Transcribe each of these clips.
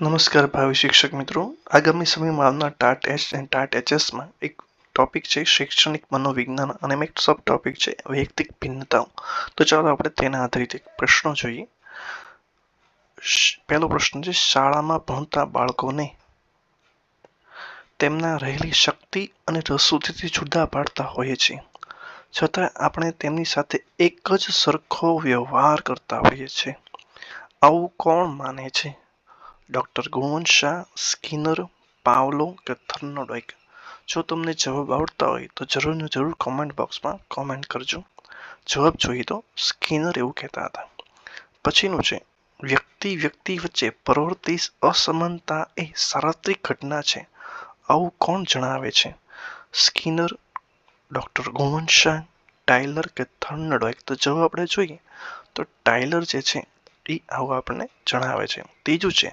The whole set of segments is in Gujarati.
નમસ્કાર ભાવિ શિક્ષક મિત્રો. આગામી સમયમાં આવનાર ટાટ એચ અને ટાટ એચએસમાં એક ટોપિક છે શૈક્ષણિક મનોવિજ્ઞાન અને એક સબ ટોપિક છે વૈયક્તિક ભિન્નતાઓ. તો ચાલો આપણે તેના આધારિત એક પ્રશ્નો જોઈએ. પહેલો પ્રશ્ન છે, શાળામાં ભણતા બાળકોને તેમના રહેલી શક્તિ અને રસૂતીથી જુદા પાડતા હોઈએ છીએ, છતાં આપણે તેમની સાથે એક જ સરખો વ્યવહાર કરતા હોઈએ છીએ. આવું કોણ માને છે? Doctor Gunvant Shah, Skinner, Pavlov કે થર્નોડાઇક? જો તમને જવાબ આવડતા હોય તો જરૂર ને જરૂર કોમેન્ટ બોક્સમાં કોમેન્ટ કરજો. જવાબ જોઈએ તો સ્કિનર એવું કહેતા હતા. પછીનું છે, વ્યક્તિ વચ્ચે પ્રવર્તી અસમાનતા એ સાર્વત્રિક ઘટના છે. આવું કોણ જણાવે છે? Skinner, doctor Gunvant Shah, Tyler કે થર્નોડાઇક? તો જવાબ આપણે જોઈએ તો ટાયલર જે છે એ આવું આપણને જણાવે છે. ત્રીજું છે,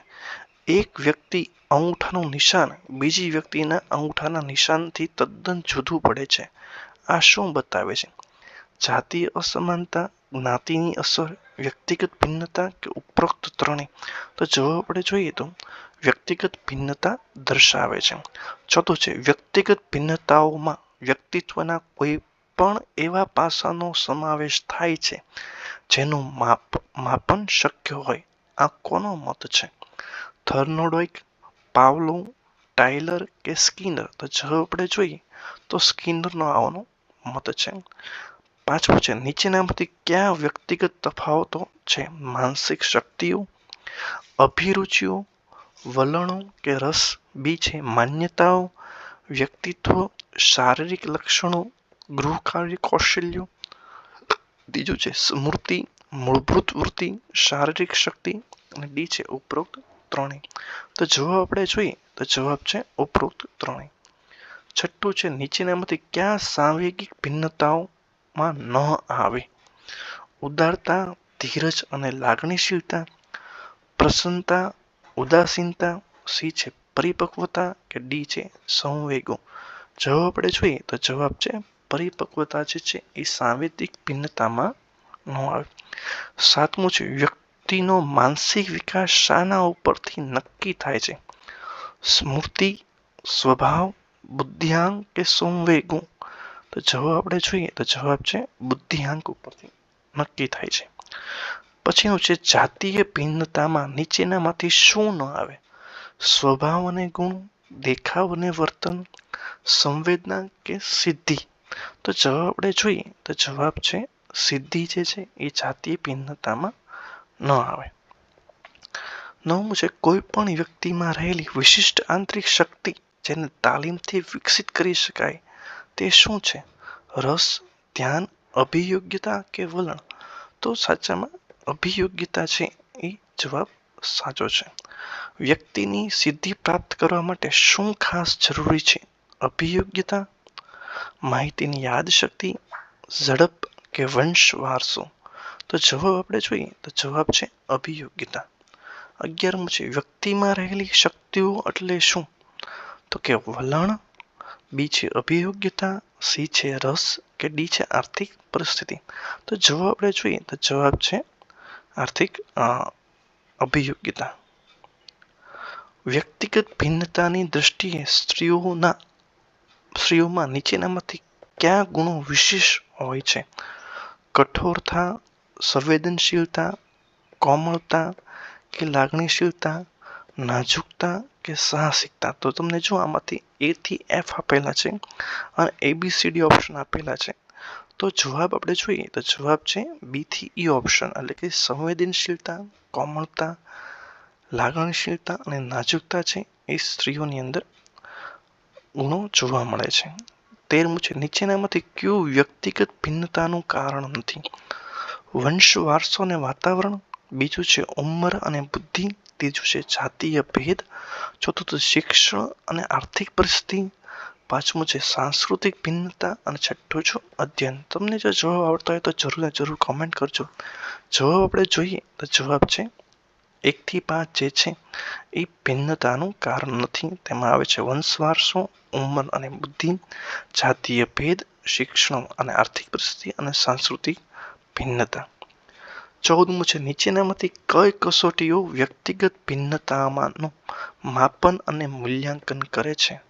એક વ્યક્તિ અંગૂઠાનું નિશાન બીજી વ્યક્તિના અંગૂઠાના નિશાનથી તદ્દન જુદું પડે છે. આ શું બતાવે છે? જાતીય અસમાનતા, જ્ઞાતિની અસર, વ્યક્તિગત ભિન્નતા કે ઉપરોક્ત ત્રણેય? તો જવાબ આપણે જોઈએ તો વ્યક્તિગત ભિન્નતા દર્શાવે છે. ચોથું છે, વ્યક્તિગત ભિન્નતાઓમાં વ્યક્તિત્વના કોઈ પણ એવા પાસાનો સમાવેશ થાય છે જેનું માપન શક્ય હોય. આ કોનો મત છે? થર્નોડાઇક, પાવલો, ટાયલર કે સ્કિનર? તો જવાબ આપણે જોઈએ તો સ્કિનરનો આવવાનો મત છે. પાંચમું છે, નીચેનામાંથી કયા વ્યક્તિગત તફાવતો છે? માનસિક શક્તિઓ, અભિરુચિઓ, વલણો કે રસ? બી છે માન્યતાઓ, વ્યક્તિત્વ, શારીરિક લક્ષણો, ગૃહકાર્ય કૌશલ્યો? ત્રીજું છે સ્મૃતિ, મૂળભૂત વૃત્તિ, શારીરિક શક્તિ? અને ડી છે ઉપરોક્ત ત્રણેય. તો જવાબ આપણે જોઈએ તો જવાબ છે ઉપરોક્ત ત્રણેય. છઠ્ઠું છે, નીચેનામાંથી કયા સાંવેગિક ભિન્નતાઓમાં ન આવે? ઉદારતા, ધીરજ અને લાગણીશીલતા, પ્રસન્નતા, ઉદાસીનતા? સી છે પરિપક્વતા કે ડી છે સંવેગો? જવાબ આપણે જોઈએ તો જવાબ છે પરિપક્વતા જે છે એ સાંવેગિક ભિન્નતામાં ન આવે. સાતમું છે, વ્યક્તિનો માનસિક વિકાસ શાના ઉપરથી નક્કી થાય છે? સ્મૃતિ, સ્વભાવ, બુદ્ધિઆંક કે સંવેગો? તો જવાબ આપણે જોઈએ તો જવાબ છે બુદ્ધિઆંક ઉપરથી નક્કી થાય છે. પછીનું છે, જાતીય ભિન્નતામાં નીચેનામાંથી શું ન આવે? સ્વભાવ અને ગુણ, દેખાવ અને વર્તન, સંવેદના કે સિદ્ધિ? તો જવાબ આપણે જોઈએ તો જવાબ છે સિદ્ધિ જે છે એ જાતીય ભિન્નતામાં ન આવે. નવમું છે, કોઈ પણ વ્યક્તિમાં રહેલી વિશિષ્ટ આંતરિક શક્તિ જેને તાલીમથી વિકસિત કરી શકાય તે શું છે? રસ, ધ્યાન, અભિયોગ્યતા કે વલણ? તો સાચામાં અભિયોગ્યતા છે એ જવાબ સાચો છે. વ્યક્તિની સિદ્ધિ પ્રાપ્ત કરવા માટે શું ખાસ જરૂરી છે? અભિયોગ્યતા, માહિતીની યાદશક્તિ, ઝડપ કે વંશ વારસો? તો જવાબ આપણે જોઈએ તો જવાબ છે અભિયોગ્યતા. 11મું છે, વ્યક્તિમાં રહેલી શક્તિઓ એટલે શું? તો કે વલણ, બી છે અભિયોગ્યતા, સી છે રસ કે ડી છે આર્થિક પરિસ્થિતિ? તો જવાબ આપણે જોઈએ તો જવાબ છે આર્થિક અભિયોગ્યતા. વ્યક્તિગત ભિન્નતાની દ્રષ્ટિએ સ્ત્રીઓમાં નીચેનામાંથી કયા ગુણો વિશેષ હોય છે? કઠોરતા, સંવેદનશીલતા, કોમળતા કે લાગણીશીલતા, નાજુકતા કે સાહસિકતા? તો તમને જો આમાંથી એ થી એફ આપેલા છે અને ABCD ઓપ્શન આપેલા છે તો જવાબ આપણે જોઈએ તો જવાબ છે બી થી ઈ ઓપ્શન, એટલે કે સંવેદનશીલતા, કોમળતા, લાગણીશીલતા અને નાજુકતા છે એ સ્ત્રીઓની અંદર ગુણો જોવા મળે છે. 13મું છે, નીચેનામાંથી કયું વ્યક્તિગત ભિન્નતાનું કારણ નથી? વંશ, વારસો અને વાતાવરણ, બીજું છે ઉંમર અને બુદ્ધિ, ત્રીજું છે જાતીય ભેદ, ચોથું છે શિક્ષણ અને આર્થિક પરિસ્થિતિ, પાંચમું છે સાંસ્કૃતિક ભિન્નતા અને છઠ્ઠું છે અધ્યયન. તમને જો જવાબ આવડતા હોય તો જરૂર ને જરૂર કોમેન્ટ કરજો. જવાબ આપણે જોઈએ તો જવાબ છે 1 થી 5 જે છે એ ભિન્નતાનું કારણ નથી. તેમાં આવે છે વંશ, વારસો, ઉંમર અને બુદ્ધિ, જાતીય ભેદ, શિક્ષણ અને આર્થિક પરિસ્થિતિ અને સાંસ્કૃતિક ભિન્નતા. 14મું છે નીચેનામાંથી કઈ કસોટીઓ વ્યક્તિગત ભિન્નતામાંનું માપન અને મૂલ્યાંકન કરે છે?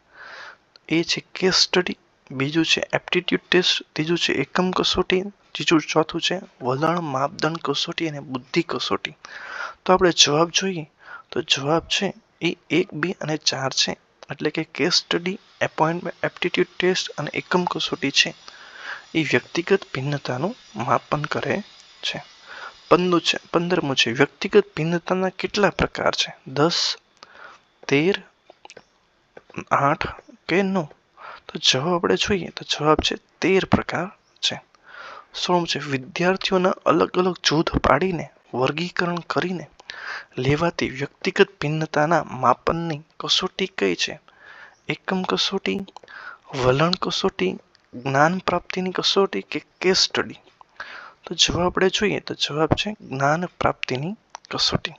એ છે કેસ સ્ટડી, બીજું છે એપ્ટિટ્યૂડ ટેસ્ટ, ત્રીજું છે એકમ કસોટી, ચોથું છે વલણ માપદંડ કસોટી અને બુદ્ધિ કસોટી. તો આપણે જવાબ જોઈએ તો જવાબ છે એ 1, 2 અને 4 છે. એટલે કે કેસ સ્ટડી, એપ્ટિટ્યૂડ ટેસ્ટ અને એકમ કસોટી છે એ વ્યક્તિગત ભિન્નતાનું માપન કરે છે. 15મું છે વ્યક્તિગત ભિન્નતાના કેટલા પ્રકાર છે? 10, 13, 8 કે 9? તો જવાબ આપણે જોઈએ તો જવાબ છે 13 પ્રકાર છે. 16મું છે વિદ્યાર્થીઓના અલગ અલગ જૂથ પાડીને વર્ગીકરણ કરીને લેવાતી વ્યક્તિગત ભિન્નતાના માપનની કસોટી કઈ છે? એકમ કસોટી, વલણ કસોટી, જ્ઞાન પ્રાપ્તિની કસોટી કે કેસ સ્ટડી? તો જવાબ આપણે જોઈએ તો જવાબ છે જ્ઞાન પ્રાપ્તિની કસોટી.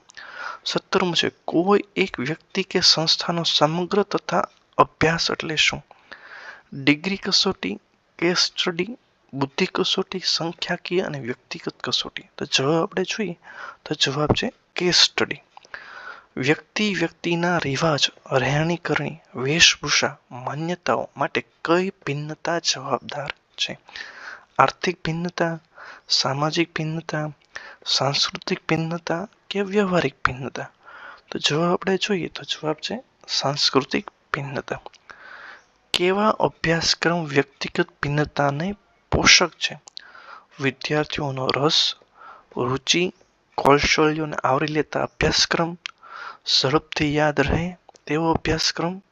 17મું છે કોઈ એક વ્યક્તિ કે સંસ્થાનો સમગ્ર તથા અભ્યાસ એટલે શું? ડિગ્રી કસોટી, કેસ સ્ટડી, બુદ્ધિ કસોટી, સંખ્યાકીય અને વ્યક્તિગત કસોટી? તો જવાબ આપણે જોઈએ તો જવાબ છે કેસ સ્ટડી. વ્યક્તિના રિવાજ, રહેણી-કરણી, વેશભૂષા, માન્યતાઓ માટે કઈ ભિન્નતા જવાબદાર છે? આર્થિક ભિન્નતા, સામાજિક ભિન્નતા, સાંસ્કૃતિક ભિન્નતા કે વ્યવહારિક ભિન્નતા? તો જવાબ આપણે જોઈએ તો જવાબ છે સાંસ્કૃતિક ભિન્નતા. કેવા અભ્યાસક્રમ વ્યક્તિગત ભિન્નતાને પોષક છે? વિદ્યાર્થીઓનો રસ, રુચિ, કૌશલ્યોને આવરી લેતા અભ્યાસક્રમ, ઝડપથી યાદ રહે તેવો અભ્યાસક્રમ,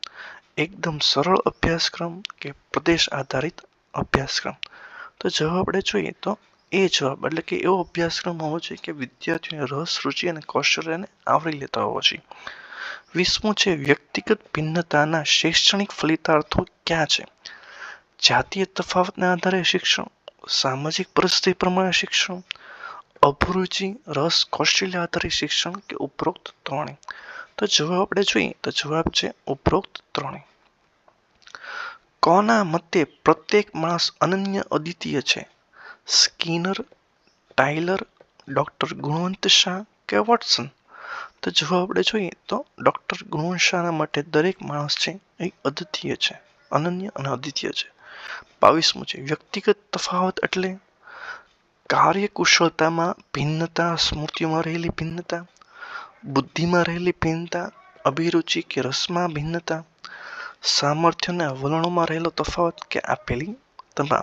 એકદમ સરળ અભ્યાસક્રમ કે પ્રદેશ આધારિત અભ્યાસક્રમ? તો જવાબ આપણે જોઈએ તો એ જવાબ એટલે કે એવો અભ્યાસક્રમ હોવો જોઈએ કે વિદ્યાર્થીઓને રસ, રુચિ અને કૌશલ્યને આવરી લેતા હોવો જોઈએ. 20મું છે વ્યક્તિગત ભિન્નતાના શૈક્ષણિક ફલિતાર્થો ક્યાં છે? જાતીય તફાવતના આધારે શિક્ષણ, સામાજિક પરિસ્થિતિ પ્રમાણે શિક્ષણ, અભિરુચિ, રસ, કૌશલ્ય આધારિત શિક્ષણ કે ઉપરોક્ત ત્રણેય? તો જવાબ આપણે જોઈએ તો જવાબ છે ઉપરોક્ત ત્રણેય. કોના મતે પ્રત્યેક માણસ અનન્ય અદ્વિતીય છે? Skinner, Tyler, doctor Gunvant Shah કે વોટસન? તો જવાબ આપણે જોઈએ તો ડોક્ટર ગુણવંત શાહના માટે દરેક માણસ છે એ અદ્વિતીય છે, અનન્ય અને અદ્વિતીય છે. 22મું છે વ્યક્તિગત તફાવત એટલે કાર્યકુશળતામાં ભિન્નતા, સ્મૃતિમાં રહેલી ભિન્નતા, બુદ્ધિમાં રહેલી ભિન્નતા, અભિરુચિ કે રસમાં ભિન્નતા, સામર્થ્ય અને વલણોમાં રહેલો તફાવત કે આપેલી તમામ?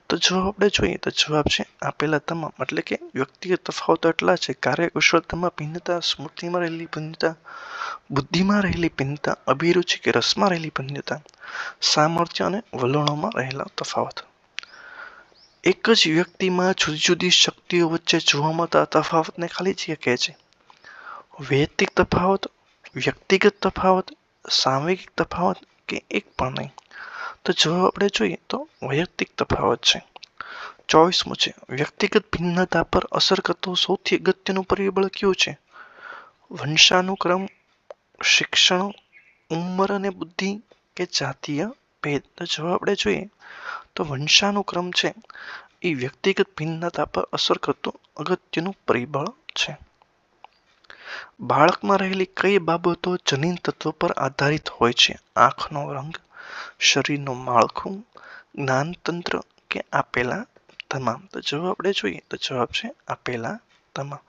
તો જવાબ આપણે જોઈએ તો જવાબ છે આપેલા તમામ. એટલે કે વ્યક્તિગત તફાવતો એટલા છે કાર્યકુશળતામાં ભિન્નતા, સ્મૃતિમાં રહેલી ભિન્નતા, બુદ્ધિમાં રહેલી ભિન્નતા, અભિરુચિ કે રસમાં રહેલી ભિન્નતા, સામર્થ્ય અને વલણોમાં રહેલા તફાવત. એક જ વ્યક્તિમાં જુદી જુદી શક્તિઓ વચ્ચે જોવા મળતા તફાવતને ખાલી જગ્યા કહે છે? વૈયક્તિક તફાવત, વ્યક્તિગત તફાવત, સાંવેગિક તફાવત કે એક પણ નહીં? તો જવાબ આપણે જોઈએ તો વૈયક્તિક તફાવત છે. 24મું છે વ્યક્તિગત ભિન્નતા પર અસર કરતો સૌથી અગત્યનું પરિબળ કયું છે? વંશાનુક્રમ, શિક્ષણ, ઉંમર અને બુદ્ધિ કે જાતીય ભેદ? તો જવાબ આપણે જોઈએ તો વંશાનુક્રમ છે એ વ્યક્તિગત ભિન્નતા પર અસર કરતું અગત્યનું પરિબળ છે. બાળકમાં રહેલી કઈ બાબતો જનીન તત્વ પર આધારિત હોય છે? આંખનો રંગ, શરીરનું માળખું, જ્ઞાનતંત્ર કે આપેલા તમામ? તો જવાબ આપણે જોઈએ તો જવાબ છે આપેલા તમામ.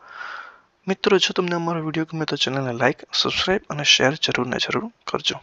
મિત્રો જો તમને અમારો વિડીયો ગમે તો ચેનલને લાઈક, સબસ્ક્રાઈબ અને શેર જરૂર ને જરૂર કરજો.